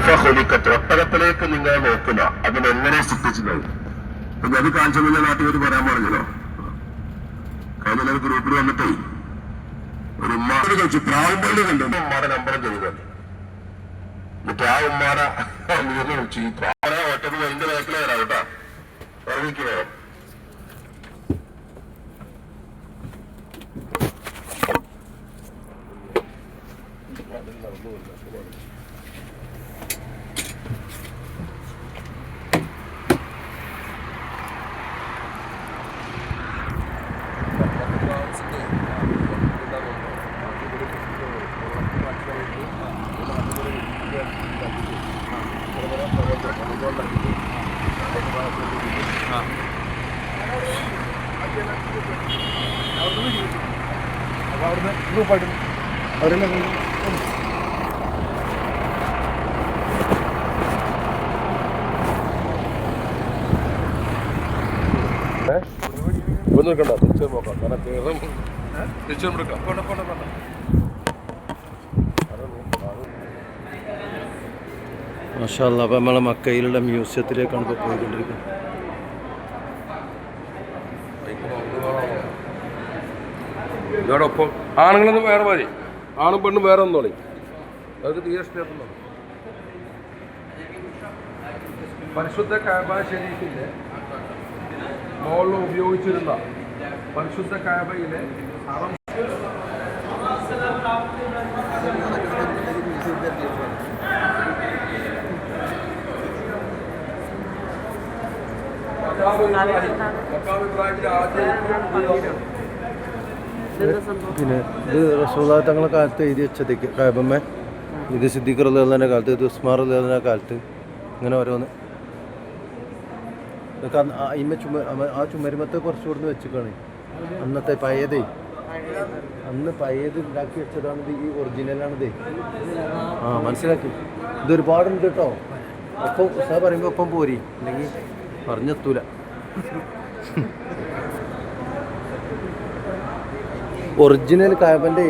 ഒട്ടകത്തിലേക്ക് നിങ്ങൾ നോക്കുക, അതിനെങ്ങനെ സൃഷ്ടിച്ചത്. അത് കാണിച്ചതിന്റെ നാട്ടുകാർ പറയാൻ പറഞ്ഞല്ലോ. കഴിഞ്ഞ ഗ്രൂപ്പിൽ വന്നിട്ടേ ഒരു ഉമ്മാട് കഴിച്ചു, പ്രാവുമ്പള്ളി കണ്ടു, ഉമ്മാടെ നമ്പറും ചെയ്തത്. എന്നിട്ട് ആ ഉമ്മാടെ നീന്ന് വിളിച്ചു, ഈ പ്രാവനെ ഒറ്റക്ക് അതിന്റെ ബാക്കിലെ വരാം കേട്ടാ, ഇറങ്ങിക്കോ. അവിടുന്ന് ഗ്രൂപ്പായിട്ട് അവരെല്ലാം നിൽക്കണ്ട, തീർച്ചയായും നോക്കാം. കാരണം കേരളം തീർച്ചയായും എടുക്കാം. മാഷാ അല്ലാ. അപ്പം നമ്മളെ മക്കയിലുള്ള മ്യൂസിയത്തിലേക്കാണ് ഇപ്പോൾ പോയിക്കൊണ്ടിരിക്കുന്നത്. ഇതോടൊപ്പം ആണുങ്ങളൊന്നും വേറെ മതി, ആണും പെണ്ണും വേറെ ഒന്നോളി. അതൊക്കെ തീരെ ഇഷ്ടമാണ്. പരിശുദ്ധ കഅബ ശരീഫിന്റെ മോളിൽ ഉപയോഗിച്ചിരുന്ന പരിശുദ്ധ കഅബയിലെ ഹറം പിന്നെ ഇത് റസൂലുള്ളാഹി തങ്ങളുടെ കാലത്ത് എഴുതി വെച്ചത് കഅബമ്മേ, ഇത് സിദ്ദീഖ് റളിയല്ലാഹുവിന്റെ കാലത്ത്, ഇത് ഉസ്മാൻ റളിയല്ലാഹുവിന്റെ കാലത്ത്, ഇങ്ങനെ ഓരോന്ന്. ഇതൊക്കെ ആ ചുമരുമത്തെ കുറച്ചുകൂടെ വെച്ചിക്കാണ്. അന്നത്തെ പഴയതേ, അന്ന് പഴയത് ഉണ്ടാക്കി വെച്ചതാണിത്. ഈ ഒറിജിനലാണിത്. മനസ്സിലാക്കി. ഇതൊരുപാടുണ്ട് കേട്ടോ. ഒപ്പം ഉസ്താദ് പറയുമ്പോൾ ഒപ്പം പോരി, അല്ലെങ്കിൽ പറഞ്ഞെത്തൂല. ഒറിജിനൽ കഅബൻ്റെ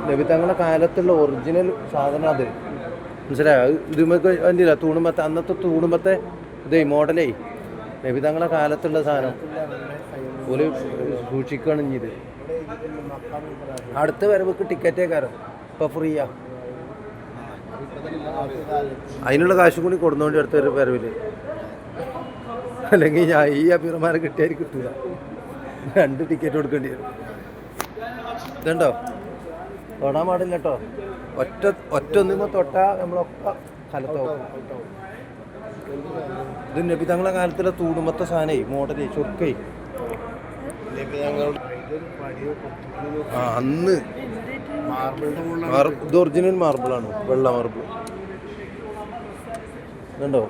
നബി തങ്ങളുടെ കാലത്തുള്ള ഒറിജിനൽ സാധനം അത്. മനസ്സിലായോ? ഇതുമൊക്കെ വന്നില്ല തൂണുമ്പത്തെ, അന്നത്തെ തൂണുമ്പത്തെ ഇതേ മോഡലേ നബി തങ്ങളുടെ കാലത്തുള്ള സാധനം ഒരു സൂക്ഷിക്കണം. ഇത് അടുത്ത വരവക്ക് ടിക്കറ്റേ കയറും, ഇപ്പം ഫ്രീയാ. അതിനുള്ള കാശും കൂടി കൊടുന്നോണ്ടി അടുത്തൊരു വരവില്. അല്ലെങ്കിൽ ഞാൻ ഈ അഭിമാനം കിട്ടിയാൽ കിട്ടൂല, 2 ടിക്കറ്റ് കൊടുക്കേണ്ടി വരും. ഇതുണ്ടോ, തൊടാൻ പാടില്ല കേട്ടോ. ഒറ്റ ഒന്നിമ്പോൾ തൊട്ടാൽ നമ്മളൊക്കെ കലത്തോക്കും. ഇത് നബി തങ്ങളെ കാലത്തിലെ തൂടുമത്തെ സാധനേ മോഡലേ ചൊർക്കേ. അന്ന് ഇത് ഒറിജിനൽ മാർബിളാണ്, വെള്ള മാർബിൾ. ഇതുണ്ടോ?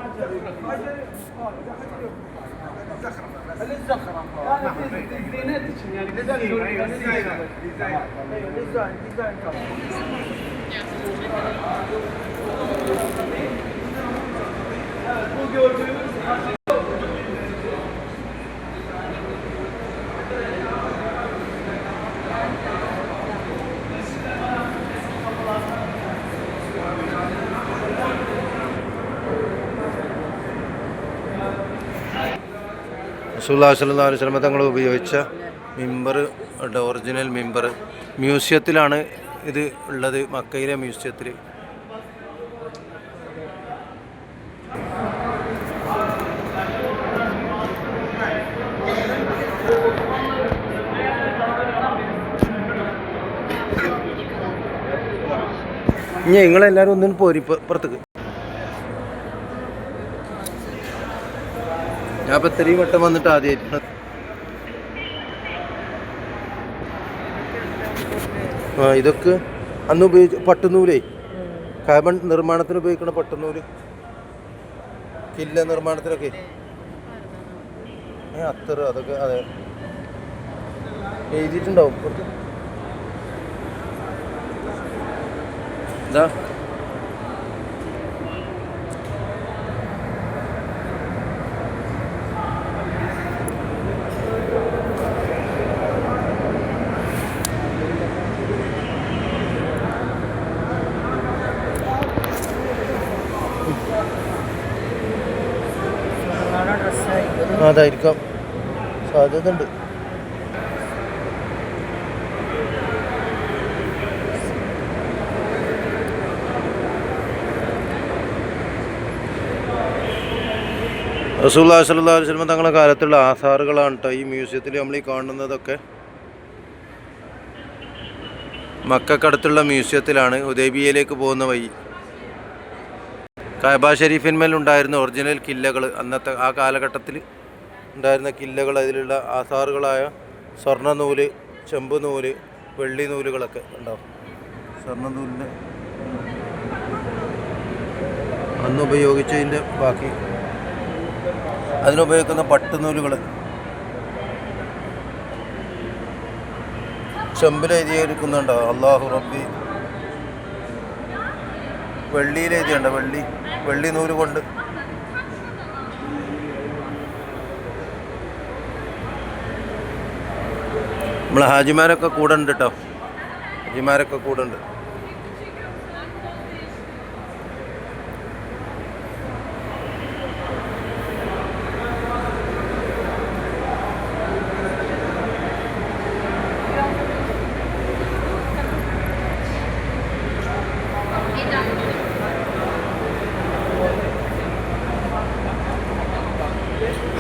റസൂലുള്ളാഹി സ്വല്ലല്ലാഹു അലൈഹി വസല്ലം തങ്ങൾ ഉപയോഗിച്ച മിമ്പർ, ഒറിജിനൽ മിമ്പർ മ്യൂസിയത്തിലാണ് ഇത് ഉള്ളത്, മക്കയിലെ മ്യൂസിയത്തിൽ. ഇനി നിങ്ങളെല്ലാവരും ഒന്നും പോരി പുറത്തേക്ക്. ഞാൻ ഇപ്പം ഇത്രയും വട്ടം വന്നിട്ട് ആദ്യമായിട്ടാണ്. ഇതൊക്കെ അന്ന് ഉപയോഗിച്ച് പട്ടുനൂലേ, കാബൺ നിർമ്മാണത്തിന് ഉപയോഗിക്കുന്ന പട്ടുനൂല്, കില്ല നിർമ്മാണത്തിനൊക്കെ അത്തറ്, അതൊക്കെ അതെ എഴുതിയിട്ടുണ്ടാവും പുറത്ത്. എന്താ അതായിരിക്കാം, സാധ്യത ഉണ്ട്. റസൂലുള്ളാഹി സ്വല്ലല്ലാഹു അലൈഹി വസല്ലം തങ്ങളുടെ കാലത്തുള്ള ആസാറുകളാണ് കേട്ടോ ഈ മ്യൂസിയത്തിൽ നമ്മൾ ഈ കാണുന്നതൊക്കെ. മക്കക്കടുത്തുള്ള മ്യൂസിയത്തിലാണ്, ഹുദൈബിയയിലേക്ക് പോകുന്ന വഴി. കഅബ ഷരീഫിന്മേൽ ഉണ്ടായിരുന്ന ഒറിജിനൽ കില്ലകൾ, അന്നത്തെ ആ കാലഘട്ടത്തിൽ ഉണ്ടായിരുന്ന കില്ലകൾ, അതിലുള്ള ആസാറുകളായ സ്വർണ്ണ നൂല്, ചെമ്പ് നൂല്, വെള്ളി നൂലുകളൊക്കെ ഉണ്ടാവും. സ്വർണ്ണ നൂലിൻ്റെ അന്ന് ഉപയോഗിച്ചതിൻ്റെ ബാക്കി, അതിനുപയോഗിക്കുന്ന പട്ടുനൂലുകൾ, ചെമ്പിലെഴുതിയിരിക്കുന്നുണ്ടോ അല്ലാഹു റബ്ബി, വെള്ളിയിലെഴുതിയുണ്ടോ, വെള്ളി നൂല് കൊണ്ട്. നമ്മളെ ഹാജിമാരൊക്കെ കൂടെ ഉണ്ട് കേട്ടോ, ഹാജിമാരൊക്കെ കൂടെ ഉണ്ട്.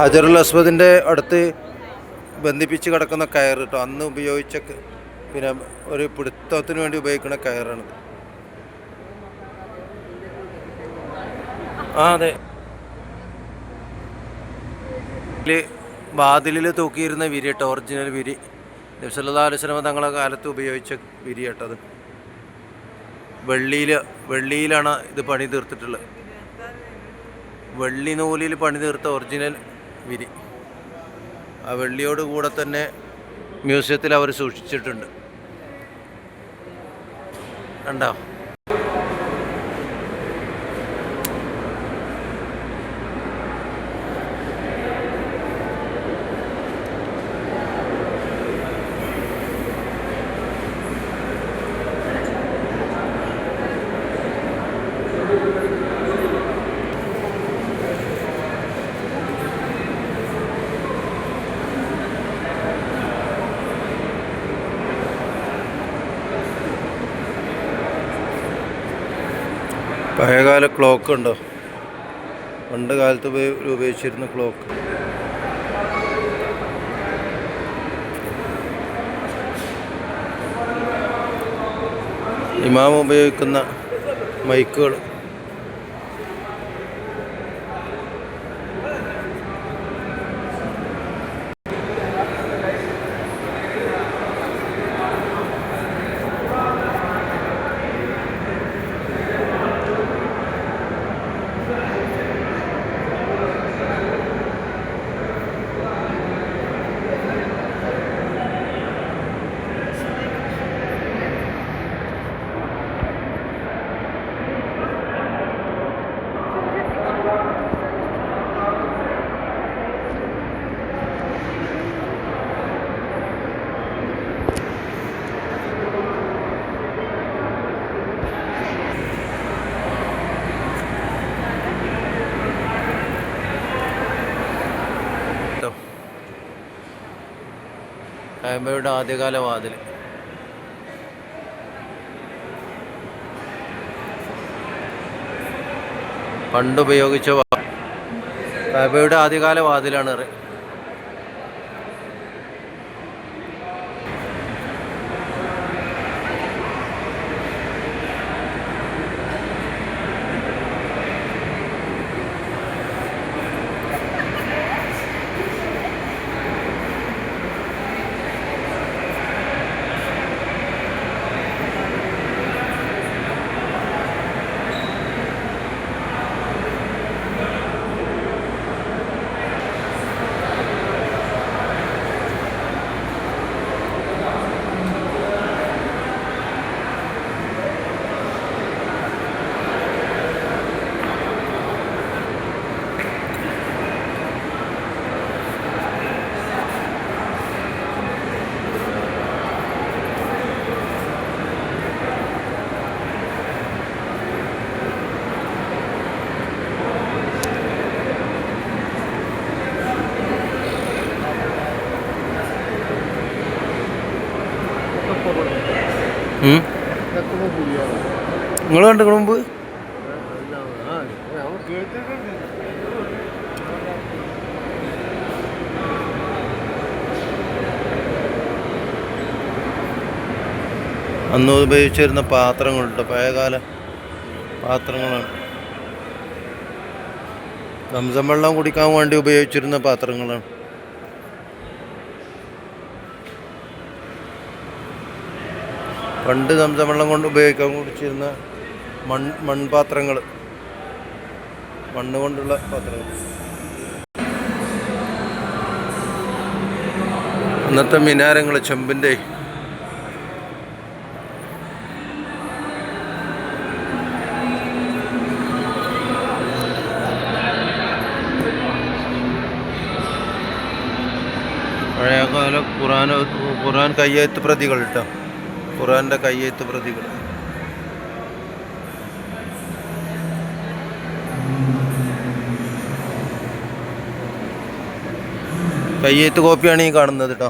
ഹജറുൽ അസ്വദിൻ്റെ അടുത്ത് ബന്ധിപ്പിച്ച് കിടക്കുന്ന കയർ കേട്ടോ, അന്ന് ഉപയോഗിച്ച, പിന്നെ ഒരു പിടുത്തത്തിന് വേണ്ടി ഉപയോഗിക്കുന്ന കയറാണിത്. അതെ, വാതിലിൽ തൂക്കിയിരുന്ന വിരി കേട്ടോ, ഒറിജിനൽ വിരി. നബി സല്ലല്ലാഹു അലൈഹി വസല്ലം തങ്ങളുടെ കാലത്ത് ഉപയോഗിച്ച വിരി കേട്ടത്. വെള്ളിയിലാണ് ഇത് പണി തീർത്തിട്ടുള്ളത്. വെള്ളി നൂലിൽ പണി തീർത്ത ഒറിജിനൽ വിരി. ആ വെള്ളിയോട് കൂടെ തന്നെ മ്യൂസിയത്തിൽ അവർ സൂക്ഷിച്ചിട്ടുണ്ട്. കണ്ടോ? പഴയകാല ക്ലോക്ക് ഉണ്ടോ, പണ്ട് കാലത്ത് ഉപയോഗിച്ചിരുന്ന ക്ലോക്ക്. ഇമാം ഉപയോഗിക്കുന്ന മൈക്കുകൾ. കഅബയുടെ ആദ്യകാല വാതിൽ. പണ്ടുപയോഗിച്ച കഅബയുടെ ആദ്യകാല വാതിലാണ്. നിങ്ങൾ കണ്ടു മുമ്പ്? അന്ന് ഉപയോഗിച്ചിരുന്ന പാത്രങ്ങളുണ്ട്, പഴയകാല പാത്രങ്ങളാണ്. സംസം വെള്ളം കുടിക്കാൻ വേണ്ടി ഉപയോഗിച്ചിരുന്ന പാത്രങ്ങളാണ്. പണ്ട് സംസം വെള്ളം കൊണ്ട് ഉപയോഗിക്കാൻ കുടിച്ചിരുന്ന മൺപാത്രങ്ങൾ, മണ്ണ് കൊണ്ടുള്ള പാത്രങ്ങൾ. ഇന്നത്തെ മിനാരങ്ങൾ ചെമ്പിൻ്റെ. പഴയകാല ഖുറാൻ കയ്യെഴുത്ത് പ്രതികൾ കേട്ടോ, ഖുറാൻ്റെ കയ്യെഴുത്ത് പ്രതികൾ. കയ്യെഴുത്ത് കോപ്പിയാണ് ഈ കാണുന്നത് കേട്ടോ,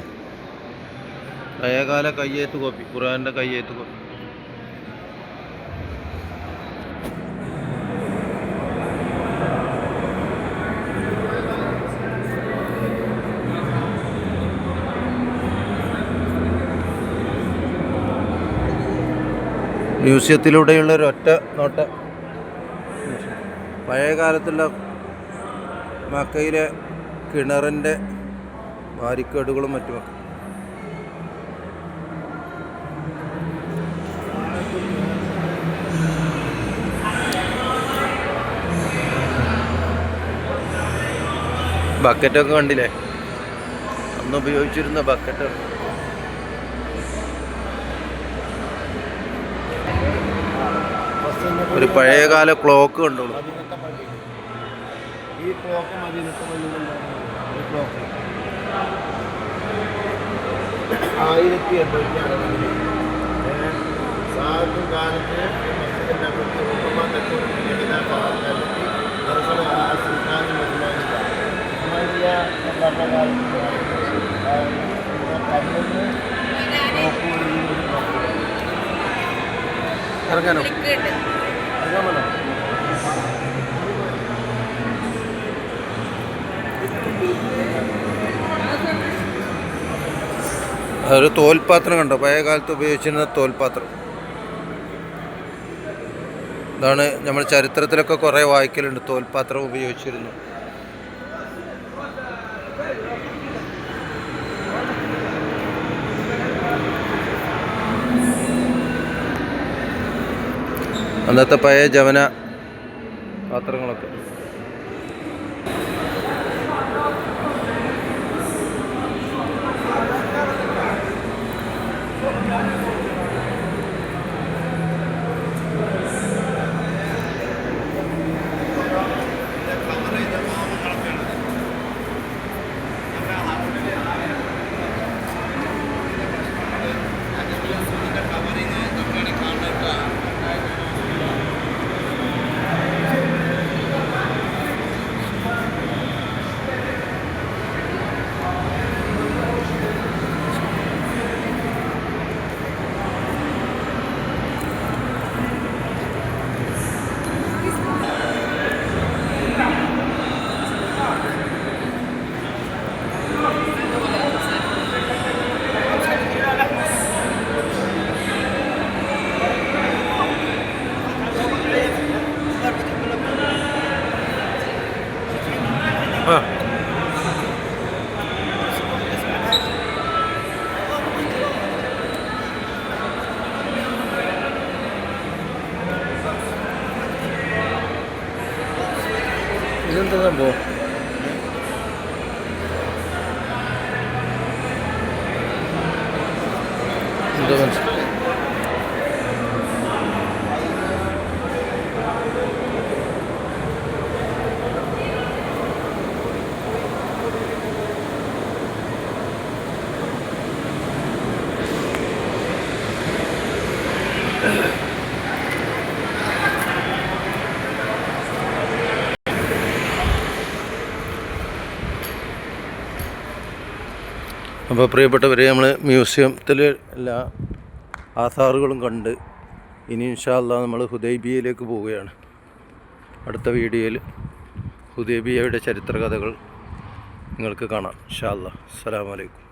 പഴയകാല കയ്യെഴുത്ത് കോപ്പി, ഖുറാൻ്റെ കയ്യെഴുത്ത് കോപ്പി. മ്യൂസിയത്തിലൂടെയുള്ള ഒരൊറ്റ നോട്ട. പഴയ കാലത്തുള്ള മക്കയിലെ കിണറിൻ്റെ ബാരിക്കേഡുകളും മറ്റുമൊക്കെ. ബക്കറ്റൊക്കെ കണ്ടില്ലേ, അന്ന് ഉപയോഗിച്ചിരുന്ന ബക്കറ്റ്. ഒരു പഴയകാല ക്ലോക്ക് കണ്ടോളൂ. ഈ ക്ലോക്ക് മദീനത്തെ പള്ളിയിലുള്ള ഒരു ക്ലോക്ക് 1860 സാധു കാലത്ത് ഇറങ്ങാനോ ഒരു തോൽപാത്രം കണ്ടോ, പഴയ കാലത്ത് ഉപയോഗിച്ചിരുന്ന തോൽപാത്രം. ഇതാണ് നമ്മൾ ചരിത്രത്തിലൊക്കെ കുറേ വായിക്കലുണ്ട്, തോൽപാത്രം ഉപയോഗിച്ചിരുന്നു. അന്നത്തെ പഴയ ജവന പാത്രങ്ങളൊക്കെ. ഇതെന്താ സംഭവം? എന്താ മനസ്സിലായി? അപ്പോൾ പ്രിയപ്പെട്ടവരെ, നമ്മൾ മ്യൂസിയത്തിൽ എല്ലാ ആധാറുകളും കണ്ട് ഇനി ഇൻഷാ അല്ലാഹ് നമ്മൾ ഹുദൈബിയയിലേക്ക് പോവുകയാണ്. അടുത്ത വീഡിയോയിൽ ഹുദൈബിയയുടെ ചരിത്ര കഥകൾ നിങ്ങൾക്ക് കാണാം ഇൻഷാ അല്ലാഹ്. അസ്സലാമു അലൈക്കും.